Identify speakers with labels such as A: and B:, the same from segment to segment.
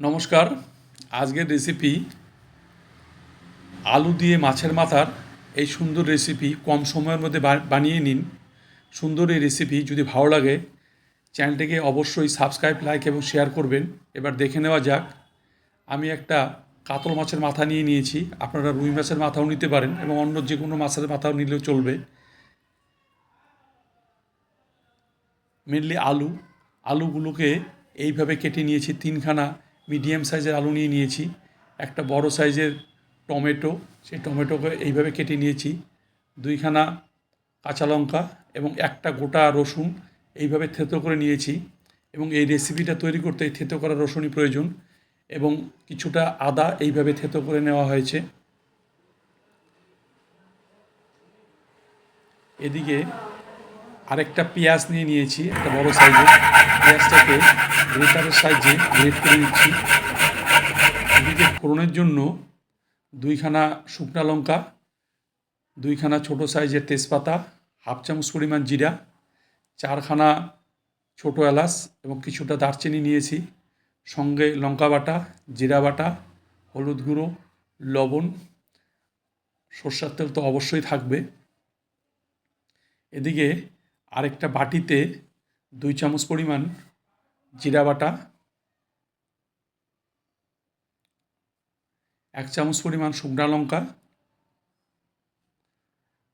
A: নমস্কার। আজকের রেসিপি আলু দিয়ে মাছের মাথার এই সুন্দর রেসিপি কম সময়ের মধ্যে বানিয়ে নিন। সুন্দর এই রেসিপি যদি ভালো লাগে চ্যানেলটিকে অবশ্যই সাবস্ক্রাইব, লাইক এবং শেয়ার করবেন। এবার দেখে নেওয়া যাক। আমি একটা কাতল মাছের মাথা নিয়ে নিয়েছি। আপনারা রুই মাছের মাথাও নিতে পারেন এবং অন্য যে কোনো মাছের মাথাও নিলেও চলবে। মেনলি আলুগুলোকে এইভাবে কেটে নিয়েছি। তিনখানা মিডিয়াম সাইজের আলু নিয়েছি। একটা বড় সাইজের টমেটো, সেই টমেটোকে এইভাবে কেটে নিয়েছি। দুইখানা কাঁচা লঙ্কা এবং একটা গোটা রসুন এইভাবে থেঁতো করে নিয়েছি। এবং এই রেসিপিটা তৈরি করতে এই থেঁতো করা রসুনই প্রয়োজন। এবং কিছুটা আদা এইভাবে থেঁতো করে নেওয়া হয়েছে। এদিকে আরেকটা পেঁয়াজ নিয়েছি, একটা বড় সাইজের। পেঁয়াজটাকে গ্রেটারের সাহায্যে গ্রেট করে নিচ্ছি। এদিকে ফোড়নের জন্য দুইখানা শুকনা লঙ্কা, দুইখানা ছোটো সাইজের তেজপাতা, হাফ চামচ পরিমাণ জিরা, চারখানা ছোটো এলাচ এবং কিছুটা দারচিনি নিয়েছি। সঙ্গে লঙ্কা বাটা, জিরা বাটা, হলুদ গুঁড়ো, লবণ, সর্ষের তেল তো অবশ্যই থাকবে। এদিকে আরেকটা বাটিতে 2 চামচ পরিমাণ জিরা বাটা, 1 চামচ পরিমাণ শুকনা লঙ্কা,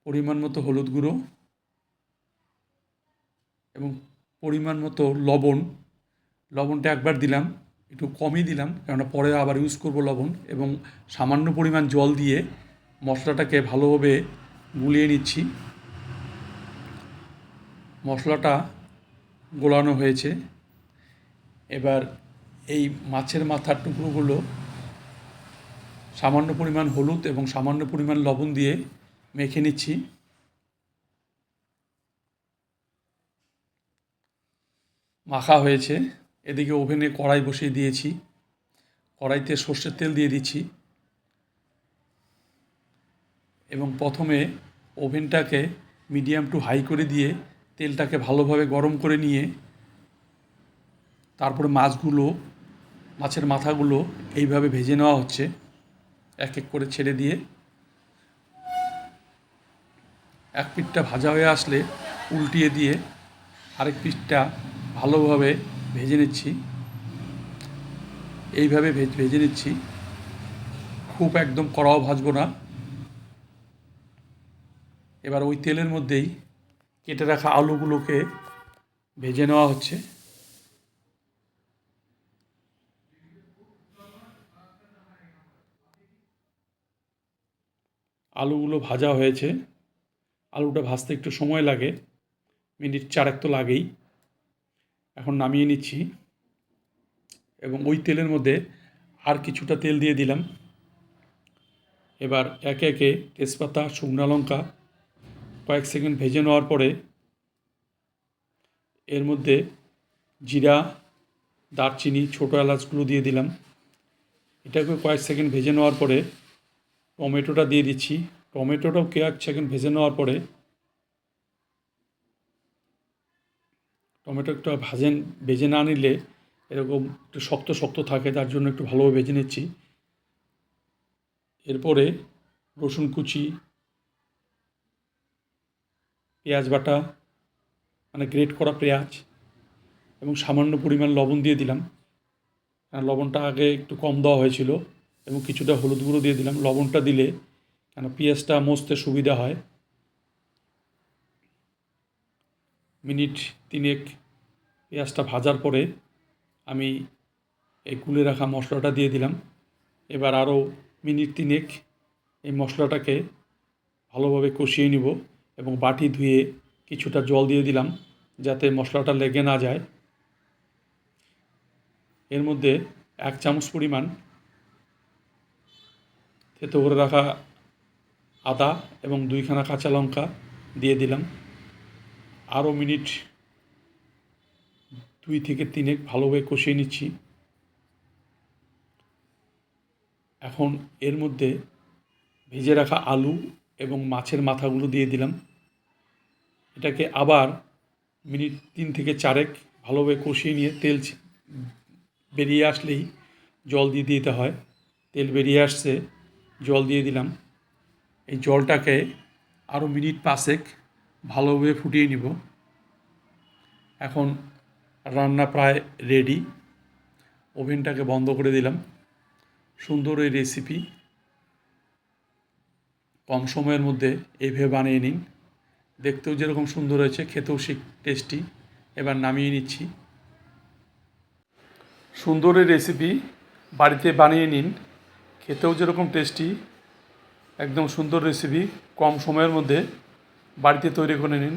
A: পরিমাণ মতো হলুদ গুঁড়ো এবং পরিমাণ মতো লবণ। লবণটা একবার দিলাম, একটু কমই দিলাম কেননা পরে আবার ইউজ করব লবণ। এবং সামান্য পরিমাণ জল দিয়ে মশলাটাকে ভালোভাবে গুলিয়ে নিচ্ছি। মশলাটা গোলানো হয়েছে। এবার এই মাছের মাথার টুকরোগুলো সামান্য পরিমাণ হলুদ এবং সামান্য পরিমাণ লবণ দিয়ে মেখে নিচ্ছি। মাখা হয়েছে। এদিকে ওভেনে কড়াই বসিয়ে দিয়েছি। কড়াইতে সর্ষের তেল দিয়ে দিচ্ছি এবং প্রথমে ওভেনটাকে মিডিয়াম টু হাই করে দিয়ে তেলটাকে ভালোভাবে গরম করে নিয়ে তারপরে মাছের মাথাগুলো এইভাবে ভেজে নেওয়া হচ্ছে। এক এক করে ছেড়ে দিয়ে এক পিঠটা ভাজা হয়ে আসলে উল্টিয়ে দিয়ে আরেক পিঠটা ভালোভাবে ভেজে নিচ্ছি। এইভাবে ভেজে নিচ্ছি, খুব একদম কড়াও ভাজবো না। এবার ওই তেলের মধ্যেই কেটে রাখা আলুগুলোকে ভেজে নেওয়া হচ্ছে। আলুগুলো ভাজা হয়েছে। আলুটা ভাজতে একটু সময় লাগে, মিনিট 4 তো লাগেই। এখন নামিয়ে নিচ্ছি এবং ওই তেলের মধ্যে আর কিছুটা তেল দিয়ে দিলাম। এবার একে একে তেজপাতা, শুকনো লঙ্কা কয়েক সেকেন্ড ভেজে নেওয়ার পরে এর মধ্যে জিরা, দারচিনি, ছোটো এলাচগুলো দিয়ে দিলাম। এটাকে কয়েক সেকেন্ড ভেজে নেওয়ার পরে টমেটোটা দিয়ে দিচ্ছি। টমেটোটাও কয়েক সেকেন্ড ভেজে নেওয়ার পরে টমেটো একটু ভেজে না নিলে এরকম একটু শক্ত শক্ত থাকে, তার জন্য একটু ভালোভাবে ভেজে নিচ্ছি। এরপরে রসুন কুচি, পেঁয়াজ বাটা মানে গ্রেট করা পেঁয়াজ এবং সামান্য পরিমাণ লবণ দিয়ে দিলাম। লবণটা আগে একটু কম দেওয়া হয়েছিল। এবং কিছুটা হলুদ গুঁড়ো দিয়ে দিলাম। লবণটা দিলে কেন পেঁয়াজটা মজতে সুবিধা হয়। মিনিট 3 পেঁয়াজটা ভাজার পরে আমি এই গুলে রাখা মশলাটা দিয়ে দিলাম। এবার আরও মিনিট 3 এই মশলাটাকে ভালোভাবে কষিয়ে নিব এবং বাটি ধুয়ে কিছুটা জল দিয়ে দিলাম যাতে মশলাটা লেগে না যায়। এর মধ্যে 1 চামচ পরিমাণ থেতো করে রাখা আদা এবং 2খানা কাঁচা লঙ্কা দিয়ে দিলাম। আরও মিনিট 2 থেকে 3 ভালোভাবে কষিয়ে নিচ্ছি। এখন এর মধ্যে ভেজে রাখা আলু এবং মাছের মাথাগুলো দিয়ে দিলাম। এটাকে আবার মিনিট 3 থেকে 4 ভালোভাবে কষিয়ে নিয়ে তেল বেরিয়ে আসলেই জল দিয়ে দিতে হয়। তেল বেরিয়ে আসছে, জল দিয়ে দিলাম। এই জলটাকে আরও মিনিট 5 ভালোভাবে ফুটিয়ে নিব। এখন রান্না প্রায় রেডি। ওভেনটাকে বন্ধ করে দিলাম। সুন্দর এই রেসিপি কম সময়ের মধ্যে এইভাবে বানিয়ে নিন। দেখতেও যেরকম সুন্দর হয়েছে, খেতেও টেস্টি। এবার নামিয়ে নিচ্ছি। সুন্দর এই রেসিপি বাড়িতে বানিয়ে নিন, খেতেও যেরকম টেস্টি, একদম সুন্দর রেসিপি কম সময়ের মধ্যে বাড়িতে তৈরি করে নিন।